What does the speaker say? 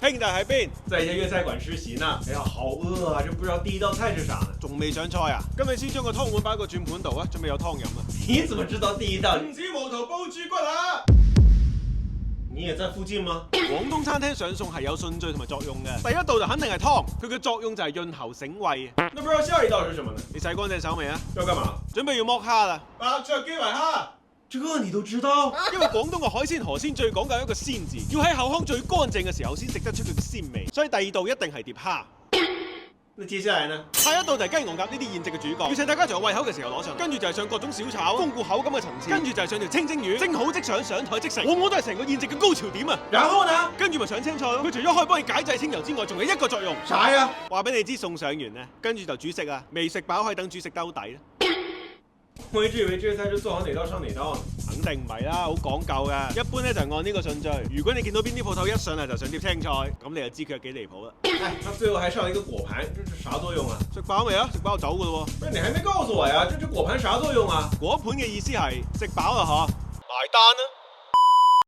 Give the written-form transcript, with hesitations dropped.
兄弟喺邊？在一家粤菜館實習呢。哎呀，好餓啊！這不知道第一道菜是啥呢？仲未上菜啊？咁你先將個湯碗擺個轉盤度啊，準備有湯飲啊！你怎麼知道第一道？唔止無頭煲豬骨啊！你也在附近嗎？廣東餐廳上餸係有順序同埋作用嘅，第一道就肯定係湯，佢嘅作用就係潤喉醒胃。那不知道下一道是什麼呢？你洗乾淨手未啊？要幹嘛？準備要剝蝦啦！白灼基圍蝦，這你都知道？因為廣東嘅海鮮河鮮最講究一個鮮字，要喺口腔最乾淨嘅時候先食得出佢嘅鮮味，所以第二道一定係碟蝦。那接下來呢？下一道就係雞鵝鴨呢啲宴席嘅主角，要請大家在胃口嘅時候攞上，跟住就係上各種小炒，豐富口感嘅層次，跟住就係上條清蒸魚，蒸好即上，上台即食，往往都係成個宴席嘅高潮點啊！然後呢？跟住咪上青菜咯，佢除咗可以幫你解滯清油之外，仲有一個作用。啥呀？話俾你知，送上完咧，跟住就煮食啊，未食飽可以等煮食兜底啦。我一直以為這個菜是做好哪道上哪道呢？肯定唔係啦，好講究噶。一般咧就按呢個順序。如果你見到邊啲鋪頭一上嚟就上碟青菜，咁你就知佢有幾離譜啦。哎，他最後還上一個果盤，這是啥作用啊？食飽未啊？食飽就走噶咯喎。不是，你還沒告訴我呀？這隻果盤啥作用啊？果盤嘅意思係食飽啦嗬，埋單啦。